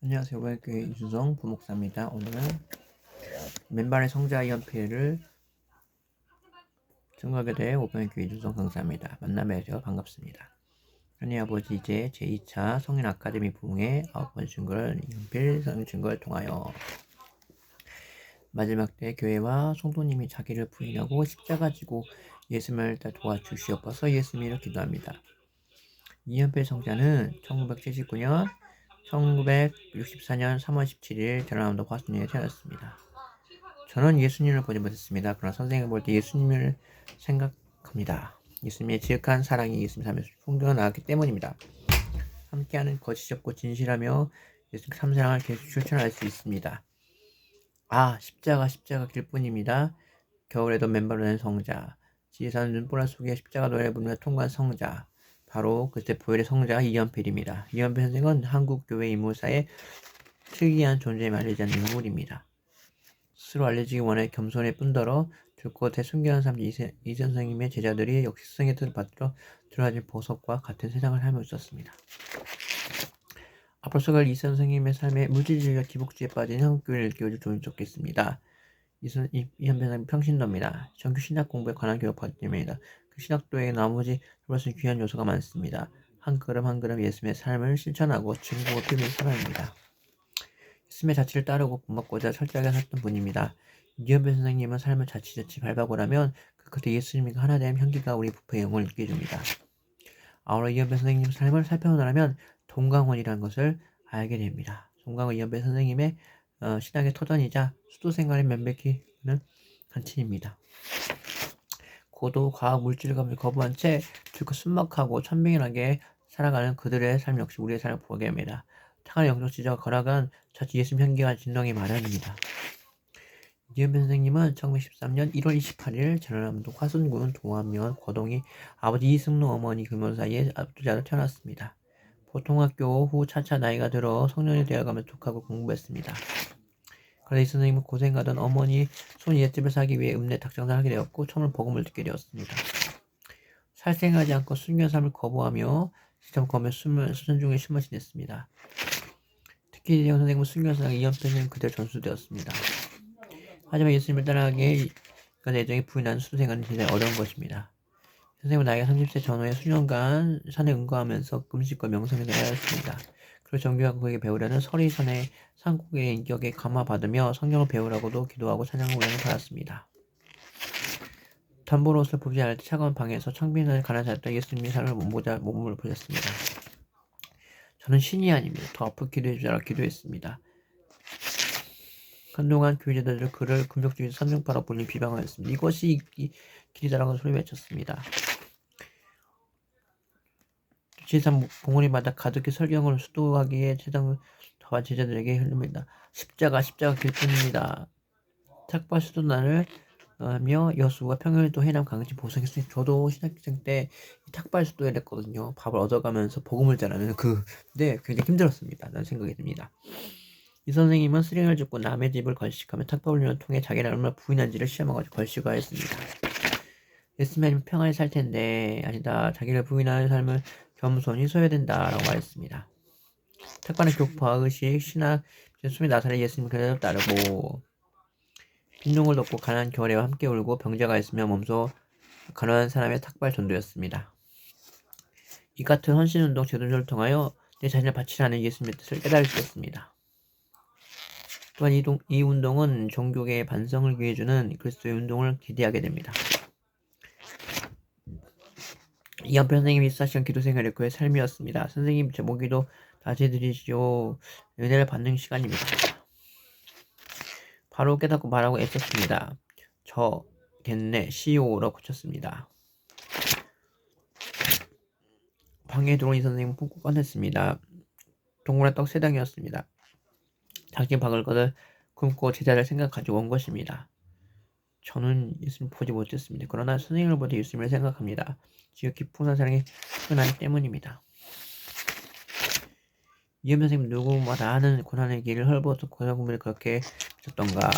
안녕하세요. 오백교회 이수성 부목사입니다. 오늘은 맨발의 성자 연필을 증거하게 될 오백교회 이수성 강사입니다. 만나뵈서 반갑습니다. 하나님 아버지 이제 제2차 성인 아카데미 부흥의 9번째 증거를 연필 증거를 통하여 마지막 때 교회와 성도님이 자기를 부인하고 십자가 지고 예수님을 도와주시옵소서 예수님을 기도합니다. 이연필 성자는 1979년 1964년 3월 17일 전라남도 화순리에 태어났습니다. 저는 예수님을 보지 못했습니다. 그러나 선생님을 볼 때 예수님을 생각합니다. 예수님의 지극한 사랑이 예수님 삶에서 풍겨나 나왔기 때문입니다. 함께하는 거짓이 없고 진실하며 예수님 참사랑을 계속 실천할 수 있습니다. 십자가 길 뿐입니다. 겨울에도 맨발로 낸 성자, 지혜사는 눈보라 속에 십자가 노래를 부르며 통과한 성자, 바로 그때 보혈의 성자 이연필입니다. 이연필 선생은 한국교회 인물사에 특이한 존재임을 알리지 않는 인물입니다. 스스로 알려지기 원해 겸손할 뿐더러 들꽃에 숨겨놓은 삶 이 선생님의 제자들이 역시 스승의 뜻을 받들어 들어가진 보석과 같은 세상을 살고 있었습니다. 앞으로 서갈 이 선생님의 삶에 물질주의와 기복주의에 빠진 한국교회를 일깨워줄 좋은 좋겠습니다. 이현배는 평신도입니다. 정규 신학 공부에 관한 교육 받습니다. 그 신학도에 나머지 그것은 귀한 요소가 많습니다. 한 걸음 한 걸음 예수님의 삶을 실천하고 증거고 피우는 사람입니다. 예수님의 자취를 따르고 본받고자 철저하게 살던 분입니다. 이현배 선생님은 삶을 자칫자칫 밟아보라면 그 끝에 예수님과 하나됨 향기가 우리 부패의 영을 느끼게 줍니다. 아울러 이현배 선생님 삶을 살펴보라면 동강원이라는 것을 알게 됩니다. 동강원 이현배 선생님의 신학의 터전이자 수도 생활의 면백히는 간친입니다. 고도, 과학, 물질감을 거부한 채 줄곧 순박하고 천명하게 살아가는 그들의 삶 역시 우리의 삶을 보게 합니다. 탁한 영적 지저가 걸어간 자칫 예수님 향기가 진동이 마련입니다. 이은배 선생님은 1913년 1월 28일 전라남도 화순군 동안면 고동이 아버지 이승로 어머니 금연 사이에 압도자로 태어났습니다. 보통학교 후 차차 나이가 들어 성년이 되어가며 독하고 공부했습니다. 그러다 이 선생님은 고생하던 어머니 손 옛집을 사기 위해 읍내 닭장사를 하게 되었고 처음으로 복음을 듣게 되었습니다. 살생하지 않고 순교한 삶을 거부하며 시점 검에 수전 중에 숨을 지냈습니다. 특히 이재영 선생님은 순교한 사랑 이연편은 그대로 전수되었습니다. 하지만 예수님을 따라가기에 그 애정이 부인하는 수생활은 굉장히 어려운 것입니다. 선생님은 나이가 30세 전후에 수년간 산에 응거하면서 금식과 명상에 나였습니다. 그리고 정교하고 그에게 배우려는 서리산의 산국의 인격에 감화받으며 성경을 배우라고도 기도하고 찬양을 우연히 받았습니다. 담보로 옷을 보지 않을 때 차가운 방에서 창빈을 가난하였다 예수님의 삶을 몸을 보셨습니다. 저는 신이 아닙니다. 더 앞으로 기도해 주자라 기도했습니다. 한동안 교회자들은 그를 금욕주의 선정파로 불린 비방하였습니다. 이것이 길이다라고 소리 외쳤습니다. 지상 봉우리마다 가득히 설경을 수도하기에 세상을 더한 제자들에게 흘립니다. 십자가 길뿐입니다. 탁발 수도난을 며 여수와 평일도 해남 강진 보성했으니 저도 신학생 때 탁발 수도에 냈거든요. 밥을 얻어가면서 복음을 전하는 근데 굉장히 힘들었습니다. 라는 생각이 듭니다. 이 선생님은 수령을 죽고 남의 집을 걸식하며 탁발훈련을 통해 자기를 얼마나 부인한지를 시험하고 걸식화했습니다. 예수님은 평안히 살 텐데 아니다. 자기를 부인하는 삶을 겸손히 써야 된다라고 말했습니다. 탁발은 교파, 의식, 신학, 숨이 나사를 예수님 그대로 따르고 빈둥을 덮고 가난한 겨울에와 함께 울고 병자가 있으며 몸소 가난한 사람의 탁발 전도였습니다. 이 같은 헌신운동 제도를 통하여 내 자신을 바치라는 예수님의 뜻을 깨달을 수 있었습니다. 또한 이 운동은 종교계의 반성을 기해주는 그리스도의 운동을 기대하게 됩니다. 이한편 선생님이 24시간 기도생활이 그의 삶이었습니다. 선생님 제목기도 다시 드리시오. 은혜를 받는 시간입니다. 바로 깨닫고 말하고 애썼습니다. 겠네 CO로 고쳤습니다. 방에 들어온 이 선생님은 푹푹 꺼냈습니다. 동그란 떡 3당이었습니다. 자기 박을 것을 굶고 제자를 생각가지고 온 것입니다. 저는 예수님을 보지 못했습니다. 그러나 선생님을 보되 예수님을 생각합니다. 지극히 풍성한 사랑이 표현하기 때문입니다. 이현 선생님 누구마다 하는 고난의 길을 헐벗어 고난군을 그렇게 하셨던가.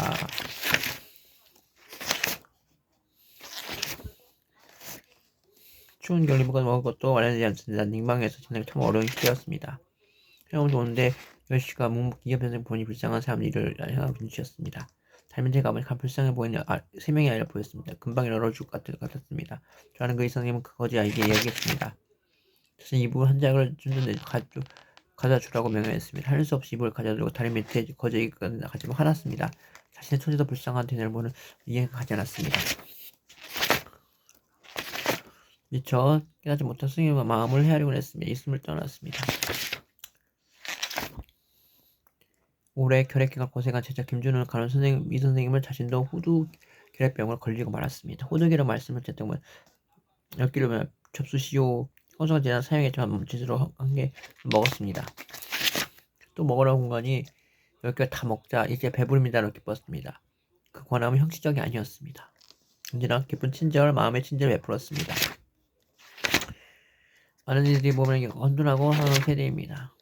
추운 겨울에 먹을 것도 마련되지 않습니다. 닝방에서 지내기 참 어려운 시기였습니다. 해영도 오는데 열씨가 묵묵히 변생 보니 불쌍한 사람들을 향하고 눈치였습니다. 닮은 가보니 불쌍해 보이는 세 명의 아이를 보였습니다. 금방 열어 죽을 것 같았습니다. 저는 그 이선생님은 그 거지 아이에게 이야기했습니다. 자신 이불 한 장을 준는데 가져다 주라고 명령했습니다. 할 수 없이 이불을 가져들고 다리 밑에 거저이가 가지고 화났습니다. 자신의 처지도 불쌍한 대인을 보는 이해가 가지 않았습니다. 미처 깨닫지 못한 스승님과 마음을 헤아리곤 했습니다. 있음을 떠났습니다. 올해 결핵기가 고생한 제자 김준호는 간호 선생님 이 선생님을 자신도 호두 결핵병을 걸리고 말았습니다. 호두기로 말씀을 드렸던 10kg 접수시오. 건강한 제한 사용했지만 몸짓으로 한 개 먹었습니다. 또 먹으라고 한 거니 10개 다 먹자 이제 배부릅니다로 기뻤습니다. 그 권함은 형식적이 아니었습니다. 언제나 기쁜 친절, 마음의 친절을 베풀었습니다. 많은 이들이 몸을 건전하고 하는 세대입니다.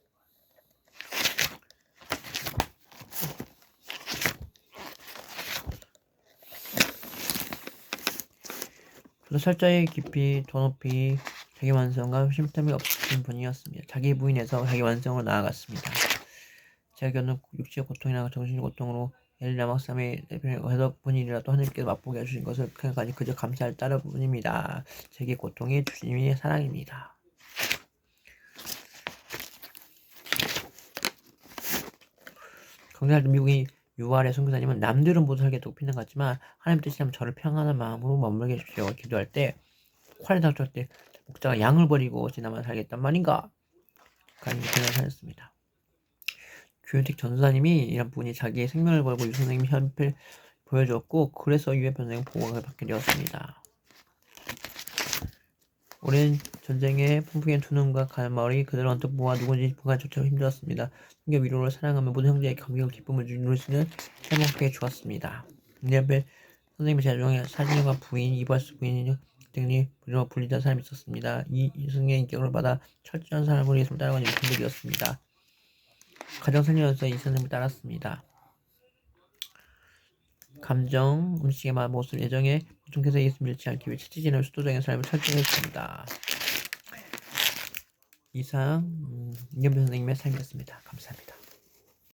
저도 살짝의 깊이, 더 높이 자기 완성과 쉼틈이 없으신 분이었습니다. 자기 부인에서 자기 완성으로 나아갔습니다. 제가 겪는 육체의 고통이나 정신의 고통으로 엘리나 막삼의 해석 분이라도 하나님께서 맛보게 해주신 것을 생각하니 그저 감사할 따름뿐입니다. 제게 고통이 주님의 사랑입니다. 경찰 미국이 6월에 선교사님은 남들은 모두 살겠다고 피는 같지만 하나님 뜻이라면 저를 평안한 마음으로 머물게 해주십시오. 기도할 때 활을 닥칠 때 목자가 양을 버리고 지나만 살겠단 말인가? 가는 그날 살았습니다. 규현택 전사님이 이런 분이 자기의 생명을 걸고 유선생님 현필 보여줬고 그래서 유해변생 보호를 받게 되었습니다. 오랜 전쟁에 풍부한 두 눈과 갈마을이 그들을 언뜻 보아 누군지 부가조차 힘들었습니다. 성경 위로를 사랑하며 모든 형제에게 감격과 기쁨을 누릴 수 있는 행복하게 주었습니다. 내 옆에 선생님의 제중에 사진과 부인, 이발소 부인 등이 불리던 사람이 있었습니다. 이 이승의 인격을 받아 철저한 사람으로 예수를 따라가는 분들이었습니다. 가정생활에서 이 선생님을 따랐습니다. 감정, 음식의 맛, 모습, 예정에 보통해서 예수 잃지 않기 위해 채찍질하는 수도적인 삶을 철저했습니다. 이상 이현배 선생님의 삶이었습니다. 감사합니다.